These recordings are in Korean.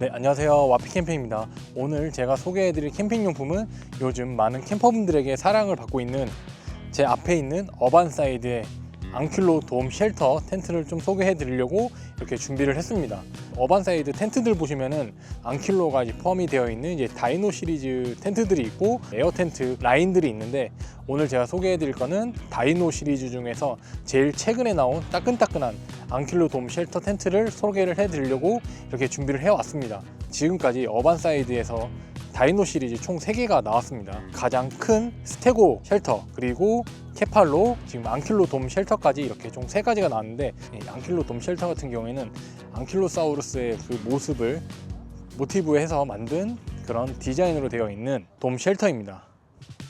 네, 안녕하세요. 와피 캠핑입니다. 오늘 제가 소개해드릴 캠핑용품은 요즘 많은 캠퍼분들에게 사랑을 받고 있는 제 앞에 있는 어반사이드의 앙큘로 돔 쉘터 텐트를 좀 소개해 드리려고 이렇게 준비를 했습니다. 어반사이드 텐트들 보시면은 앙큘로가 포함이 되어 있는 이제 다이노 시리즈 텐트들이 있고 에어 텐트 라인들이 있는데, 오늘 제가 소개해 드릴 거는 다이노 시리즈 중에서 제일 최근에 나온 따끈따끈한 앙큘로 돔 쉘터 텐트를 소개를 해 드리려고 이렇게 준비를 해 왔습니다. 지금까지 어반사이드에서 다이노 시리즈 총 3개가 나왔습니다. 가장 큰 스테고 쉘터, 그리고 케팔로, 지금 앙킬로 돔 쉘터까지 이렇게 총 3가지가 나왔는데, 앙킬로 돔 쉘터 같은 경우에는 앙킬로사우루스의 그 모습을 모티브해서 만든 그런 디자인으로 되어 있는 돔 쉘터입니다.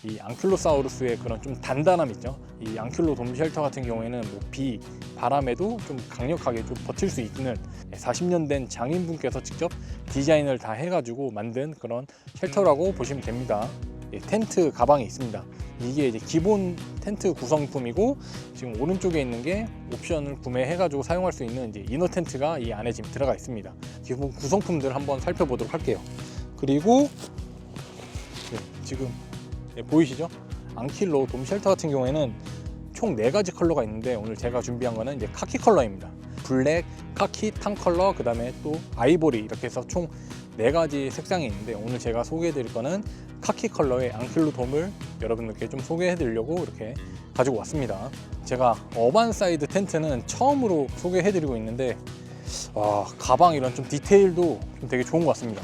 이 앙킬로사우루스의 그런 좀 단단함 있죠. 이 앙킬로 돔 쉘터 같은 경우에는 비, 바람에도 좀 강력하게 좀 버틸 수 있는 40년 된 장인분께서 직접 디자인을 다 해가지고 만든 그런 쉘터라고 보시면 됩니다. 텐트 가방이 있습니다. 이게 이제 기본 텐트 구성품이고, 지금 오른쪽에 있는 게 옵션을 구매해가지고 사용할 수 있는 이제 이너 텐트가 이 안에 지금 들어가 있습니다. 기본 구성품들 한번 살펴보도록 할게요. 그리고 지금 보이시죠? 앙킬로 돔 쉘터 같은 경우에는 총 4가지 컬러가 있는데, 오늘 제가 준비한 거는 이제 카키 컬러입니다. 블랙, 카키, 탄 컬러, 그 다음에 또 아이보리, 이렇게 해서 총 4가지 색상이 있는데, 오늘 제가 소개해 드릴 거는 카키 컬러의 앙킬로 돔을 여러분들께 좀 소개해 드리려고 이렇게 가지고 왔습니다. 제가 어반사이드 텐트는 처음으로 소개해 드리고 있는데, 가방 이런 좀 디테일도 좀 되게 좋은 것 같습니다.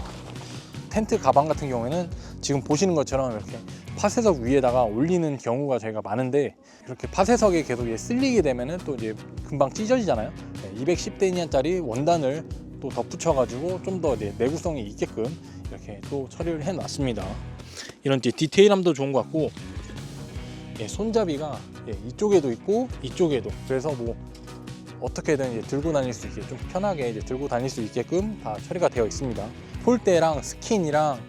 텐트 가방 같은 경우에는 지금 보시는 것처럼 이렇게 파쇄석 위에다가 올리는 경우가 저희가 많은데, 이렇게 파쇄석에 계속 쓸리게 되면은 또 이제 금방 찢어지잖아요. 210데니안짜리 원단을 또 덧붙여 가지고 좀 더 내구성이 있게끔 이렇게 또 처리를 해 놨습니다. 이런 디테일함도 좋은 것 같고, 손잡이가 이쪽에도 있고 이쪽에도, 그래서 뭐 어떻게든 이제 들고 다닐 수 있게 좀 편하게 이제 들고 다닐 수 있게끔 다 처리가 되어 있습니다. 폴대랑 스킨이랑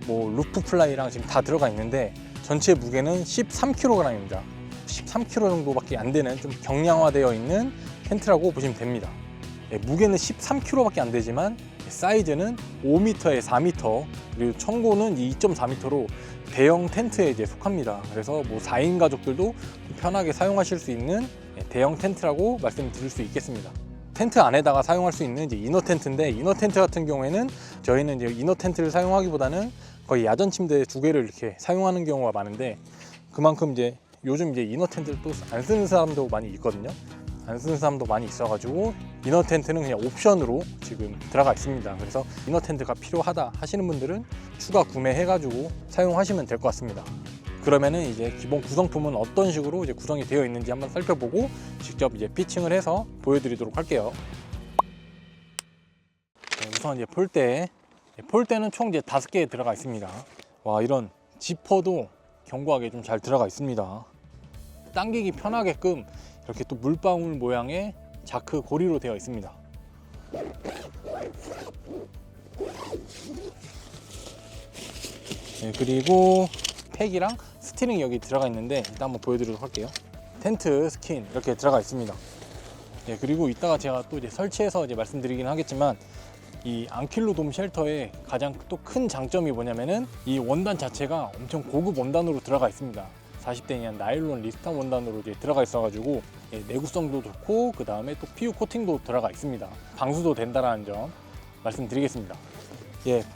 뭐 루프 플라이랑 지금 다 들어가 있는데, 전체 무게는 13kg입니다. 13kg 정도밖에 안 되는 좀 경량화되어 있는 텐트라고 보시면 됩니다. 무게는 13kg밖에 안 되지만 사이즈는 5m에 4m, 그리고 청고는 2.4m로 대형 텐트에 이제 속합니다. 그래서 뭐 4인 가족들도 편하게 사용하실 수 있는 대형 텐트라고 말씀드릴 수 있겠습니다. 텐트 안에다가 사용할 수 있는 이제 이너 텐트인데, 이너 텐트 같은 경우에는 저희는 이제 이너 텐트를 사용하기보다는 거의 야전 침대 2개를 이렇게 사용하는 경우가 많은데, 그만큼 이제 요즘 이제 이너 텐트를 또 안 쓰는 사람도 많이 있거든요. 안 쓰는 사람도 많이 있어가지고 이너 텐트는 그냥 옵션으로 지금 들어가 있습니다. 그래서 이너 텐트가 필요하다 하시는 분들은 추가 구매해가지고 사용하시면 될 것 같습니다. 그러면은 이제 기본 구성품은 어떤 식으로 이제 구성이 되어 있는지 한번 살펴보고 직접 이제 피칭을 해서 보여드리도록 할게요. 우선 이제 폴대는 총 이제 5개 들어가 있습니다. 와, 이런 지퍼도 견고하게 좀 잘 들어가 있습니다. 당기기 편하게끔 이렇게 또 물방울 모양의 자크 고리로 되어 있습니다. 그리고 팩이랑 스티링이 여기 들어가 있는데, 일단 한번 보여드리도록 할게요. 텐트 스킨 이렇게 들어가 있습니다. 그리고 이따가 제가 또 이제 설치해서 이제 말씀드리긴 하겠지만, 이 앙킬로 돔 쉘터의 가장 또 큰 장점이 뭐냐면은 이 원단 자체가 엄청 고급 원단으로 들어가 있습니다. 40데니안 나일론 리스탄 원단으로 이제 들어가 있어가지고 내구성도 좋고, 그 다음에 또 PU 코팅도 들어가 있습니다. 방수도 된다라는 점 말씀드리겠습니다.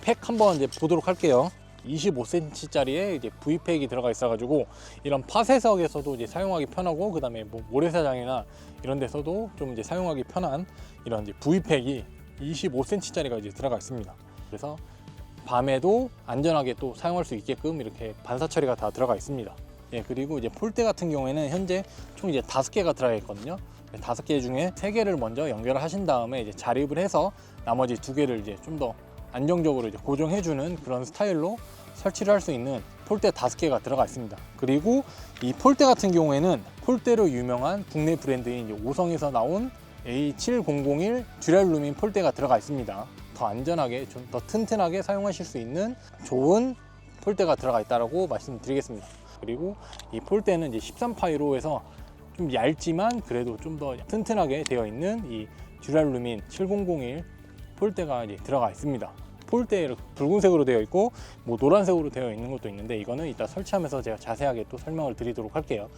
팩 한번 이제 보도록 할게요. 25cm짜리의 이제 V팩이 들어가 있어가지고 이런 파쇄석에서도 이제 사용하기 편하고, 그 다음에 뭐 모래사장이나 이런 데서도 좀 이제 사용하기 편한 이런 이제 V팩이 25cm짜리가 이제 들어가 있습니다. 그래서 밤에도 안전하게 또 사용할 수 있게끔 이렇게 반사 처리가 다 들어가 있습니다. 그리고 이제 폴대 같은 경우에는 현재 총 이제 5개가 들어가 있거든요. 5개 중에 3개를 먼저 연결을 하신 다음에 이제 자립을 해서 나머지 2개를 이제 좀 더 안정적으로 이제 고정해주는 그런 스타일로 설치를 할 수 있는 폴대 5개가 들어가 있습니다. 그리고 이 폴대 같은 경우에는 폴대로 유명한 국내 브랜드인 이제 오성에서 나온 A7001 듀랄루민 폴대가 들어가 있습니다. 더 안전하게 좀 더 튼튼하게 사용하실 수 있는 좋은 폴대가 들어가 있다고 말씀드리겠습니다. 그리고 이 폴대는 이제 13파이로에서 좀 얇지만 그래도 좀 더 튼튼하게 되어 있는 이 듀랄루민 7001 폴대가 이제 들어가 있습니다. 폴대에 이렇게 붉은색으로 되어 있고 뭐 노란색으로 되어 있는 것도 있는데, 이거는 이따 설치하면서 제가 자세하게 또 설명을 드리도록 할게요.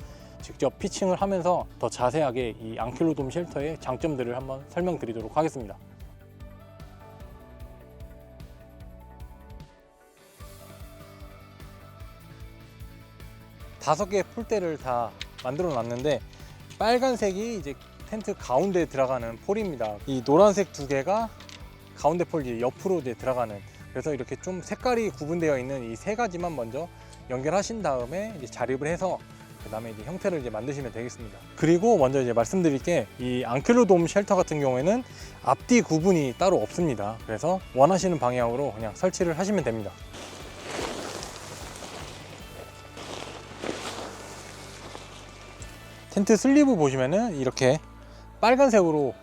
직접 피칭을 하면서 더 자세하게 이 앙킬로돔 쉘터의 장점들을 한번 설명드리도록 하겠습니다. 다섯 개의 폴대를 다 만들어 놨는데, 빨간색이 이제 텐트 가운데에 들어가는 폴입니다. 이 노란색 두 개가 가운데 폴 옆으로 이제 들어가는, 그래서 이렇게 좀 색깔이 구분되어 있는 이 세 가지만 먼저 연결하신 다음에 이제 자립을 해서 그 다음에 이제 형태를 이제 만드시면 되겠습니다. 그리고 먼저 이제 말씀드릴 게, 이 앙킬로돔 쉘터 같은 경우에는 앞뒤 구분이 따로 없습니다. 그래서 원하시는 방향으로 그냥 설치를 하시면 됩니다. 텐트 슬리브 보시면은 이렇게 빨간색으로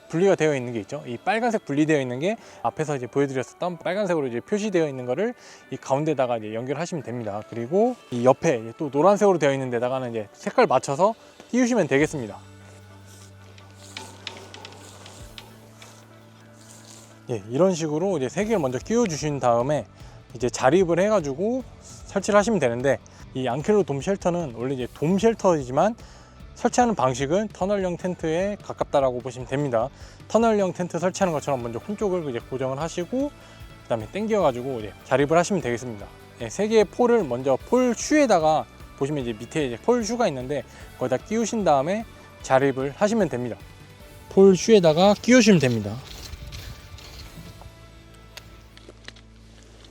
분리가 되어 있는 게 있죠. 이 빨간색 분리되어 있는 게 앞에서 이제 보여드렸었던 빨간색으로 이제 표시되어 있는 거를 이 가운데다가 이제 연결하시면 됩니다. 그리고 이 옆에 또 노란색으로 되어 있는 데다가는 이제 색깔 맞춰서 띄우시면 되겠습니다. 예, 이런 식으로 이제 세 개를 먼저 끼워 주신 다음에 이제 자립을 해가지고 설치를 하시면 되는데, 이 앙킬로돔 쉘터는 원래 이제 돔 쉘터이지만 설치하는 방식은 터널형 텐트에 가깝다라고 보시면 됩니다. 터널형 텐트 설치하는 것처럼 먼저 한쪽을 이제 고정을 하시고, 그 다음에 당겨가지고 이제 자립을 하시면 되겠습니다. 네, 세 개의 폴을 먼저 폴 슈에다가 보시면 이제 밑에 이제 폴 슈가 있는데, 거기다 끼우신 다음에 자립을 하시면 됩니다. 폴 슈에다가 끼우시면 됩니다.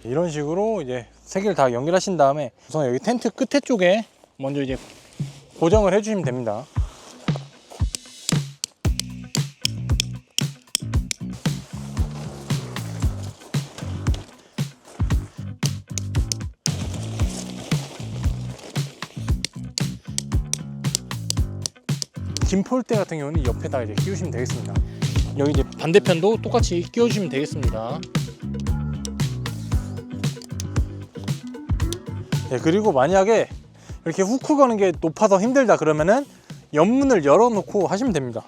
이런 식으로 이제 세 개를 다 연결하신 다음에 우선 여기 텐트 끝에 쪽에 먼저 이제 고정을 해주시면 됩니다. 긴 폴대 같은 경우는 옆에다 이제 끼우시면 되겠습니다. 여기 이제 반대편도 똑같이 끼워주시면 되겠습니다. 네, 그리고 만약에 이렇게 후크 거는 게 높아서 힘들다 그러면은 옆문을 열어놓고 하시면 됩니다.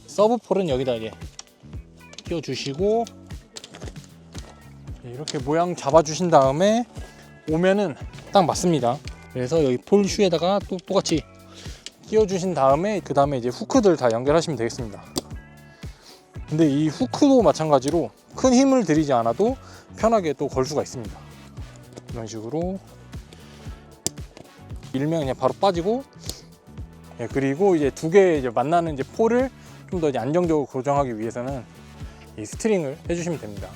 서브폴은 여기다 이제 끼워주시고, 이렇게 모양 잡아주신 다음에 오면은 딱 맞습니다. 그래서 여기 폴 슈에다가 또 똑같이 끼워주신 다음에 그 다음에 이제 후크들 다 연결하시면 되겠습니다. 근데 이 후크도 마찬가지로 큰 힘을 들이지 않아도 편하게 또 걸 수가 있습니다. 이런 식으로 밀면 그냥 바로 빠지고, 예, 그리고 이제 두 개 이제 만나는 이제 폴을 좀 더 이제 안정적으로 고정하기 위해서는 이 스트링을 해주시면 됩니다.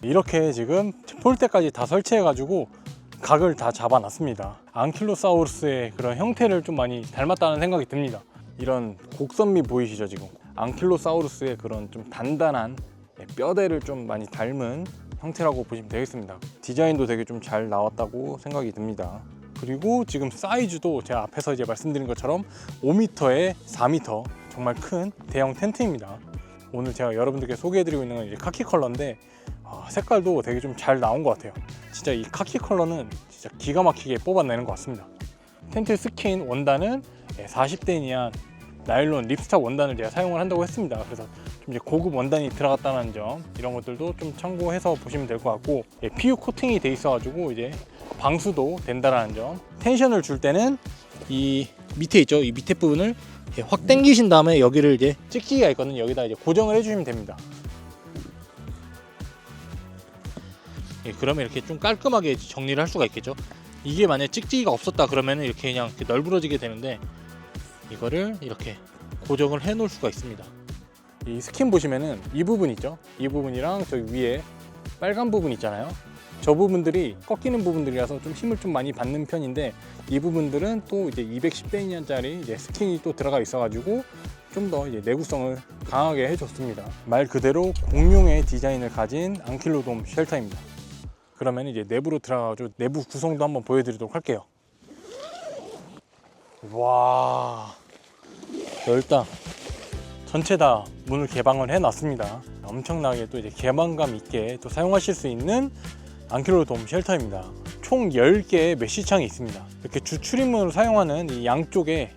이렇게 지금 폴대까지 다 설치해가지고 각을 다 잡아놨습니다. 앙킬로사우루스의 그런 형태를 좀 많이 닮았다는 생각이 듭니다. 이런 곡선미 보이시죠? 지금 앙킬로사우루스의 그런 좀 단단한 뼈대를 좀 많이 닮은 형태라고 보시면 되겠습니다. 디자인도 되게 좀 잘 나왔다고 생각이 듭니다. 그리고 지금 사이즈도 제가 앞에서 이제 말씀드린 것처럼 5m에 4m, 정말 큰 대형 텐트입니다. 오늘 제가 여러분들께 소개해드리고 있는 건 이제 카키 컬러인데, 색깔도 되게 좀 잘 나온 것 같아요. 진짜 이 카키 컬러는 진짜 기가 막히게 뽑아내는 것 같습니다. 텐트 스킨 원단은 40대 니안 나일론 립스탑 원단을 제가 사용을 한다고 했습니다. 그래서 좀 이제 고급 원단이 들어갔다는 점, 이런 것들도 좀 참고해서 보시면 될 것 같고, PU 코팅이 돼 있어가지고 이제 방수도 된다라는 점. 텐션을 줄 때는 이 밑에 있죠, 이 밑에 부분을 확 당기신 다음에 여기를 이제 찍찍이가 있거든요. 여기다 이제 고정을 해주시면 됩니다. 그러면 이렇게 좀 깔끔하게 정리를 할 수가 있겠죠. 이게 만약에 찍찍이가 없었다 그러면 이렇게 그냥 널브러지게 되는데, 이거를 이렇게 고정을 해 놓을 수가 있습니다. 이 스킨 보시면은 이 부분 있죠, 이 부분이랑 저기 위에 빨간 부분 있잖아요. 저 부분들이 꺾이는 부분들이라서 좀 힘을 좀 많이 받는 편인데, 이 부분들은 또 이제 210데니안짜리 이제 스킨이 또 들어가 있어가지고 좀 더 이제 내구성을 강하게 해줬습니다. 말 그대로 공룡의 디자인을 가진 앙킬로돔 쉘터입니다. 그러면 이제 내부로 들어가가지고 내부 구성도 한번 보여드리도록 할게요. 와, 일단 전체 다 문을 개방을 해놨습니다. 엄청나게 또 이제 개방감 있게 또 사용하실 수 있는 앙킬로돔 쉘터입니다. 총 10개의 메쉬창이 있습니다. 이렇게 주 출입문으로 사용하는 이 양쪽에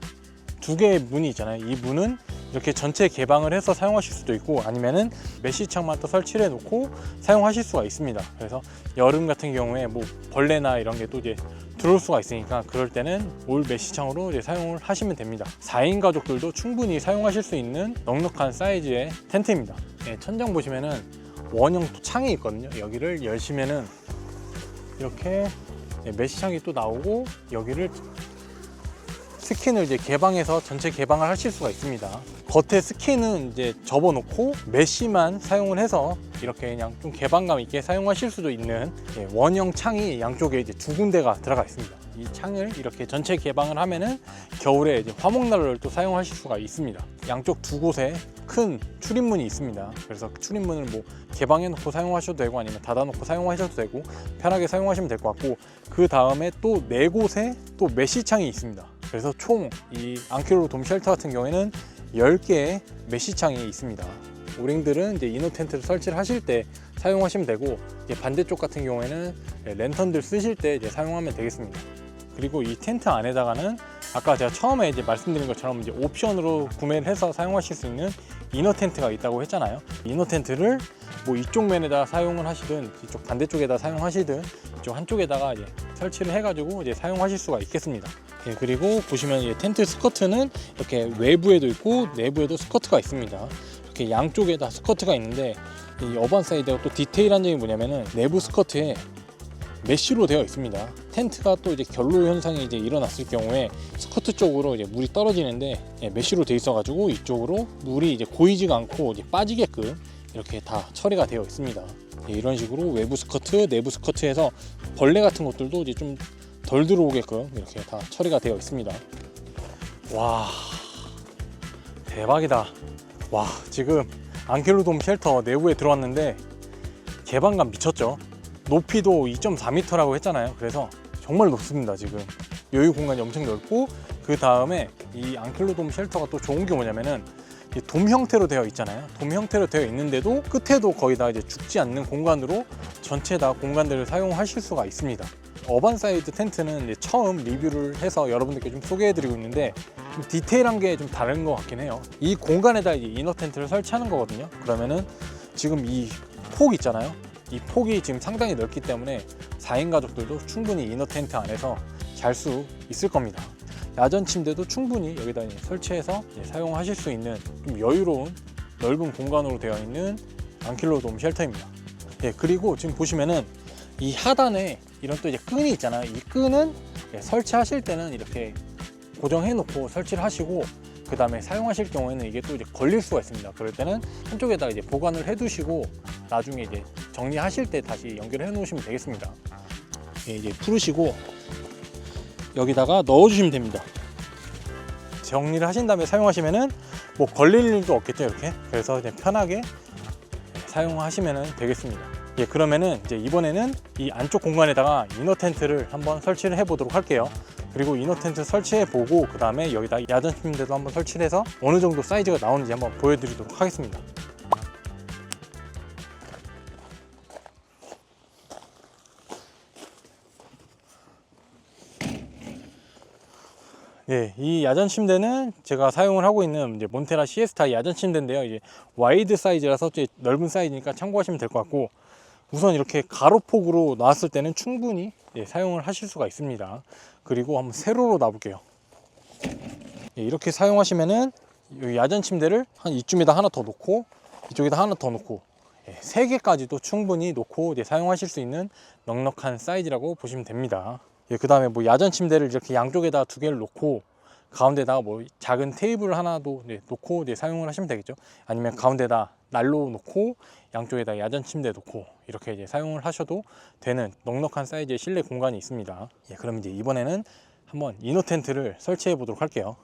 2개의 문이 있잖아요. 이 문은 이렇게 전체 개방을 해서 사용하실 수도 있고, 아니면은 메쉬창만 또 설치를 해 놓고 사용하실 수가 있습니다. 그래서 여름 같은 경우에 뭐 벌레나 이런 게 또 이제 들어올 수가 있으니까, 그럴 때는 올 메쉬창으로 이제 사용을 하시면 됩니다. 4인 가족들도 충분히 사용하실 수 있는 넉넉한 사이즈의 텐트입니다. 네, 천장 보시면은 원형 창이 있거든요. 여기를 열시면은 이렇게 메쉬창이 또 나오고, 여기를 스킨을 이제 개방해서 전체 개방을 하실 수가 있습니다. 겉에 스킨은 이제 접어놓고 메쉬만 사용을 해서 이렇게 그냥 좀 개방감 있게 사용하실 수도 있는 원형 창이 양쪽에 이제 2군데가 들어가 있습니다. 이 창을 이렇게 전체 개방을 하면은 겨울에 이제 화목난로를 또 사용하실 수가 있습니다. 양쪽 2곳에 큰 출입문이 있습니다. 그래서 출입문을 뭐 개방해 놓고 사용하셔도 되고, 아니면 닫아 놓고 사용하셔도 되고, 편하게 사용하시면 될 것 같고, 그 다음에 또 4곳에 또 메쉬창이 있습니다. 그래서 총 이 앙킬로 돔 쉘터 같은 경우에는 10개의 메쉬창이 있습니다. 오링들은 이제 이너 텐트를 설치를 하실 때 사용하시면 되고, 이제 반대쪽 같은 경우에는 랜턴들 쓰실 때 이제 사용하면 되겠습니다. 그리고 이 텐트 안에다가는 아까 제가 처음에 이제 말씀드린 것처럼 이제 옵션으로 구매를 해서 사용하실 수 있는 이너 텐트가 있다고 했잖아요. 이너 텐트를 뭐 이쪽 면에다 사용을 하시든, 이쪽 반대쪽에다 사용하시든, 이쪽 한쪽에다가 이제 설치를 해가지고 이제 사용하실 수가 있겠습니다. 예, 그리고 보시면 이 텐트 스커트는 이렇게 외부에도 있고 내부에도 스커트가 있습니다. 이렇게 양쪽에다 스커트가 있는데, 이 어반사이드가 또 디테일한 점이 뭐냐면은 내부 스커트에 메쉬로 되어 있습니다. 텐트가 또 이제 결로 현상이 이제 일어났을 경우에 스커트 쪽으로 이제 물이 떨어지는데, 메쉬로 되어 있어가지고 이쪽으로 물이 이제 고이지가 않고 이제 빠지게끔 이렇게 다 처리가 되어 있습니다. 이런 식으로 외부 스커트, 내부 스커트에서 벌레 같은 것들도 이제 좀 덜 들어오게끔 이렇게 다 처리가 되어 있습니다. 와, 대박이다. 와, 지금 앙킬로 돔 쉘터 내부에 들어왔는데 개방감 미쳤죠. 높이도 2.4m라고 했잖아요. 그래서 정말 높습니다. 지금 여유 공간이 엄청 넓고, 그 다음에 이 앙킬로 돔 쉘터가 또 좋은 게 뭐냐면은 돔 형태로 되어 있잖아요. 돔 형태로 되어 있는데도 끝에도 거의 다 이제 죽지 않는 공간으로 전체 다 공간들을 사용하실 수가 있습니다. 어반사이드 텐트는 이제 처음 리뷰를 해서 여러분들께 좀 소개해드리고 있는데, 좀 디테일한 게 좀 다른 것 같긴 해요. 이 공간에다 이제 이너 텐트를 설치하는 거거든요. 그러면은 지금 이 폭 있잖아요. 이 폭이 지금 상당히 넓기 때문에 4인 가족들도 충분히 이너 텐트 안에서 잘 수 있을 겁니다. 야전 침대도 충분히 여기다 설치해서 사용하실 수 있는 좀 여유로운 넓은 공간으로 되어 있는 앙킬로 돔 쉘터입니다. 예, 그리고 지금 보시면은 이 하단에 이런 또 이제 끈이 있잖아요. 이 끈은 설치하실 때는 이렇게 고정해 놓고 설치를 하시고, 그 다음에 사용하실 경우에는 이게 또 이제 걸릴 수가 있습니다. 그럴 때는 한쪽에다 이제 보관을 해 두시고 나중에 이제 정리하실 때 다시 연결해 놓으시면 되겠습니다. 예, 이제 풀으시고 여기다가 넣어 주시면 됩니다. 정리를 하신 다음에 사용하시면은 뭐 걸릴 일도 없겠죠, 이렇게. 그래서 그냥 편하게 사용하시면 되겠습니다. 예, 그러면은 이제 이번에는 이 안쪽 공간에다가 이너 텐트를 한번 설치를 해 보도록 할게요. 그리고 이너 텐트 설치해 보고, 그 다음에 여기다 야전 침대도 한번 설치를 해서 어느 정도 사이즈가 나오는지 한번 보여드리도록 하겠습니다. 네, 이 야전 침대는 제가 사용을 하고 있는 이제 몬테라 시에스타 야전 침대인데요. 이제 와이드 사이즈라서 넓은 사이즈니까 참고하시면 될 것 같고, 우선 이렇게 가로폭으로 나왔을 때는 충분히 사용을 하실 수가 있습니다. 그리고 한번 세로로 놔볼게요. 이렇게 사용하시면은 이 야전 침대를 한 이쯤에다 하나 더 놓고, 이쪽에다 하나 더 놓고, 3개까지도 충분히 놓고 사용하실 수 있는 넉넉한 사이즈라고 보시면 됩니다. 그 다음에 뭐 야전 침대를 이렇게 양쪽에다 2개를 놓고 가운데다가 뭐 작은 테이블 하나도 놓고 사용을 하시면 되겠죠. 아니면 가운데다 난로 놓고 양쪽에다 야전 침대 놓고 이렇게 이제 사용을 하셔도 되는 넉넉한 사이즈의 실내 공간이 있습니다. 그럼 이제 이번에는 한번 이너 텐트를 설치해 보도록 할게요.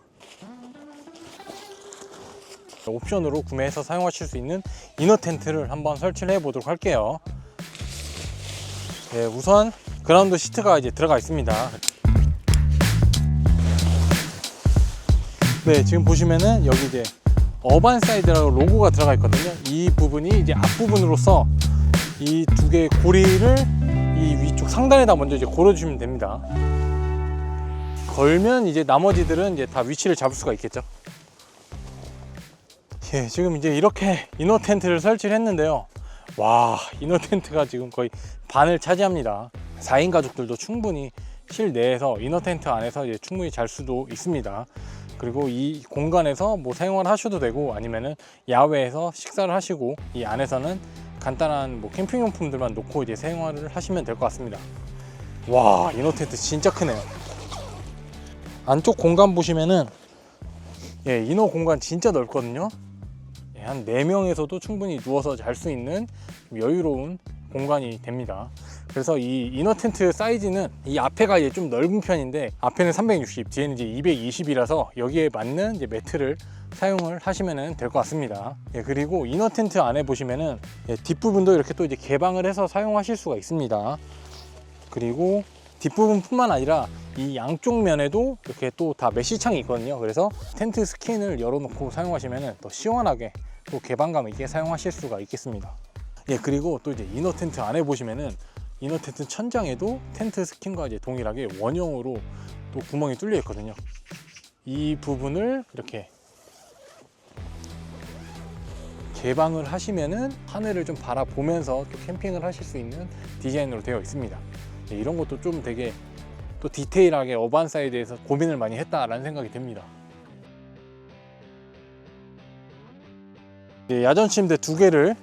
옵션으로 구매해서 사용하실 수 있는 이너 텐트를 한번 설치를 해 보도록 할게요. 우선 그라운드 시트가 이제 들어가 있습니다. 네, 지금 보시면은 여기 이제 어반사이드라고 로고가 들어가 있거든요. 이 부분이 이제 앞부분으로서 이 2개의 고리를 이 위쪽 상단에다 먼저 이제 걸어주시면 됩니다. 걸면 이제 나머지들은 이제 다 위치를 잡을 수가 있겠죠. 예, 지금 이제 이렇게 이너 텐트를 설치를 했는데요. 와, 이너 텐트가 지금 거의 반을 차지합니다. 4인 가족들도 충분히 실내에서 이너 텐트 안에서 이제 충분히 잘 수도 있습니다. 그리고 이 공간에서 뭐 생활을 하셔도 되고, 아니면은 야외에서 식사를 하시고 이 안에서는 간단한 뭐 캠핑용품들만 놓고 이제 생활을 하시면 될 것 같습니다. 와, 이너 텐트 진짜 크네요. 안쪽 공간 보시면은 예, 이너 공간 진짜 넓거든요. 예, 한 4명에서도 충분히 누워서 잘 수 있는 여유로운 공간이 됩니다. 그래서 이 이너 텐트 사이즈는 이 앞에가 이제 좀 넓은 편인데, 앞에는 360, 뒤에는 이제 220이라서 여기에 맞는 이제 매트를 사용을 하시면 될 것 같습니다. 예, 그리고 이너 텐트 안에 보시면은 예, 뒷부분도 이렇게 또 이제 개방을 해서 사용하실 수가 있습니다. 그리고 뒷부분뿐만 아니라 이 양쪽 면에도 이렇게 또 다 메쉬창이 있거든요. 그래서 텐트 스킨을 열어놓고 사용하시면 더 시원하게 또 개방감 있게 사용하실 수가 있겠습니다. 예, 그리고 또 이제 이너 텐트 안에 보시면은 이너 텐트 천장에도 텐트 스킨과 이제 동일하게 원형으로 또 구멍이 뚫려 있거든요. 이 부분을 이렇게 개방을 하시면은 하늘을 좀 바라보면서 또 캠핑을 하실 수 있는 디자인으로 되어 있습니다. 예, 이런 것도 좀 되게 또 디테일하게 어반사이드에서 고민을 많이 했다라는 생각이 듭니다. 예, 야전 침대 2개를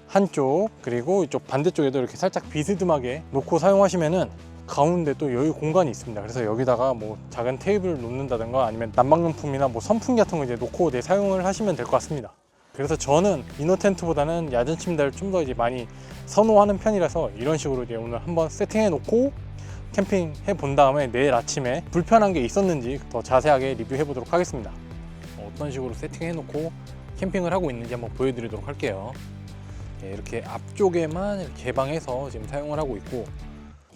한쪽, 그리고 이쪽 반대쪽에도 이렇게 살짝 비스듬하게 놓고 사용하시면은 가운데 또 여유 공간이 있습니다. 그래서 여기다가 뭐 작은 테이블을 놓는다든가 아니면 난방용품이나 뭐 선풍기 같은 거 이제 놓고 이제 사용을 하시면 될 것 같습니다. 그래서 저는 이너 텐트보다는 야전 침대를 좀 더 이제 많이 선호하는 편이라서 이런 식으로 이제 오늘 한번 세팅해 놓고 캠핑 해 본 다음에 내일 아침에 불편한 게 있었는지 더 자세하게 리뷰해 보도록 하겠습니다. 어떤 식으로 세팅해 놓고 캠핑을 하고 있는지 한번 보여드리도록 할게요. 이렇게 앞쪽에만 이렇게 개방해서 지금 사용을 하고 있고,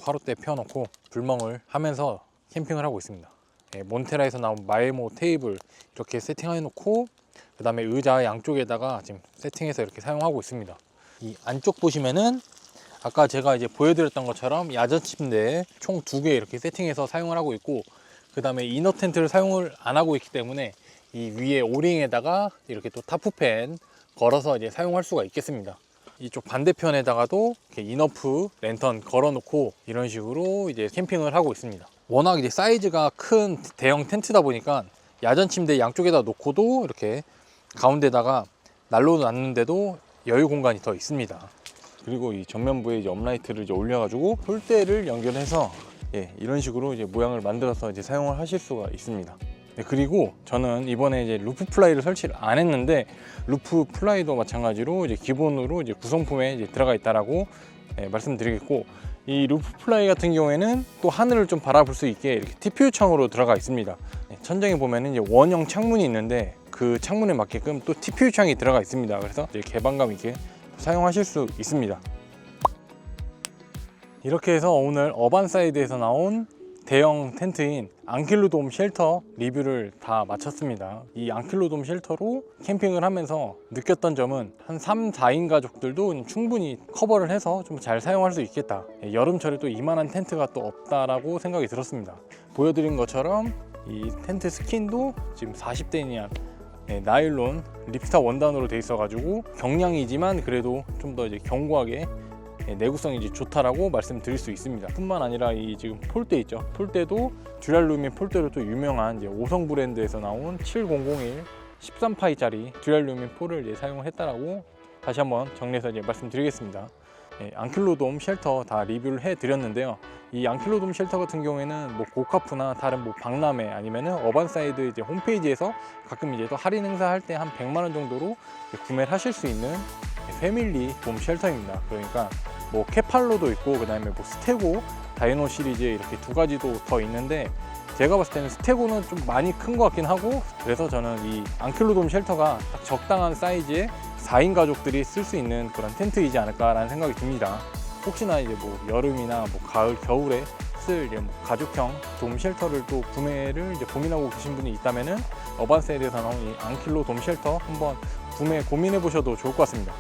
화롯대 펴놓고 불멍을 하면서 캠핑을 하고 있습니다. 몬테라에서 나온 마에모 테이블 이렇게 세팅해 놓고, 그 다음에 의자 양쪽에다가 지금 세팅해서 이렇게 사용하고 있습니다. 이 안쪽 보시면은 아까 제가 이제 보여드렸던 것처럼 야전 침대 총 2개 이렇게 세팅해서 사용을 하고 있고, 그 다음에 이너 텐트를 사용을 안 하고 있기 때문에 이 위에 오링에다가 이렇게 또 타프팬 걸어서 이제 사용할 수가 있겠습니다. 이쪽 반대편에다가도 이렇게 인어프 랜턴 걸어놓고 이런 식으로 이제 캠핑을 하고 있습니다. 워낙 이제 사이즈가 큰 대형 텐트다 보니까 야전 침대 양쪽에다 놓고도 이렇게 가운데다가 난로 놨는데도 여유 공간이 더 있습니다. 그리고 이 정면부에 이제 업라이트를 이제 올려가지고 폴대를 연결해서 예, 이런 식으로 이제 모양을 만들어서 이제 사용을 하실 수가 있습니다. 네, 그리고 저는 이번에 이제 루프 플라이를 설치를 안 했는데, 루프 플라이도 마찬가지로 이제 기본으로 이제 구성품에 이제 들어가 있다라고 말씀드리겠고, 이 루프 플라이 같은 경우에는 또 하늘을 좀 바라볼 수 있게 이렇게 TPU 창으로 들어가 있습니다. 천장에 보면은 이제 원형 창문이 있는데 그 창문에 맞게끔 또 TPU 창이 들어가 있습니다. 그래서 이제 개방감 있게 사용하실 수 있습니다. 이렇게 해서 오늘 어반사이드에서 나온 대형 텐트인 앙킬루돔 쉘터 리뷰를 다 마쳤습니다. 이 앙킬루돔 쉘터로 캠핑을 하면서 느꼈던 점은 한 3, 4인 가족들도 충분히 커버를 해서 좀 잘 사용할 수 있겠다. 여름철에 또 이만한 텐트가 또 없다라고 생각이 들었습니다. 보여드린 것처럼 이 텐트 스킨도 지금 40데니안 나일론 립스타 원단으로 되어 있어가지고 경량이지만 그래도 좀 더 이제 견고하게 내구성이 이제 좋다라고 말씀드릴 수 있습니다. 뿐만 아니라 이 지금 폴대 있죠. 폴대도 듀랄루민 폴대로 또 유명한 이제 5성 브랜드에서 나온 7001 13파이짜리 듀랄루민 폴을 이제 사용을 했다라고 다시 한번 정리해서 이제 말씀드리겠습니다. 앙킬루돔 쉘터 다 리뷰를 해드렸는데요. 이 앙킬루돔 쉘터 같은 경우에는 뭐 고카프나 다른 뭐 박람회 아니면은 어반사이드 이제 홈페이지에서 가끔 이제 또 할인 행사할 때 한 100만 원 정도로 구매를 하실 수 있는 패밀리 돔 쉘터입니다. 그러니까 뭐 케팔로도 있고, 그 다음에 뭐 스테고 다이노 시리즈 이렇게 2가지도 더 있는데, 제가 봤을 때는 스테고는 좀 많이 큰 것 같긴 하고, 그래서 저는 이 앙킬루돔 쉘터가 딱 적당한 사이즈의 4인 가족들이 쓸 수 있는 그런 텐트이지 않을까라는 생각이 듭니다. 혹시나 이제 뭐 여름이나 뭐 가을, 겨울에 쓸 이제 뭐 가족형 돔 쉘터를 또 구매를 이제 고민하고 계신 분이 있다면은 어반사이드에서 나온 이 앙킬루 돔 쉘터 한번 구매 고민해 보셔도 좋을 것 같습니다.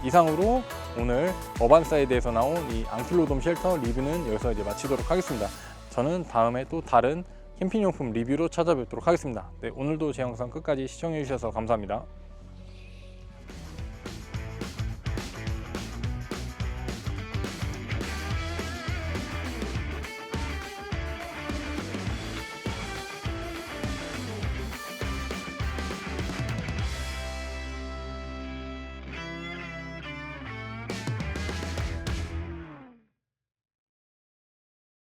이상으로 오늘 어반사이드에서 나온 이 앙킬로돔 쉘터 리뷰는 여기서 이제 마치도록 하겠습니다. 저는 다음에 또 다른 캠핑용품 리뷰로 찾아뵙도록 하겠습니다. 네, 오늘도 제 영상 끝까지 시청해 주셔서 감사합니다.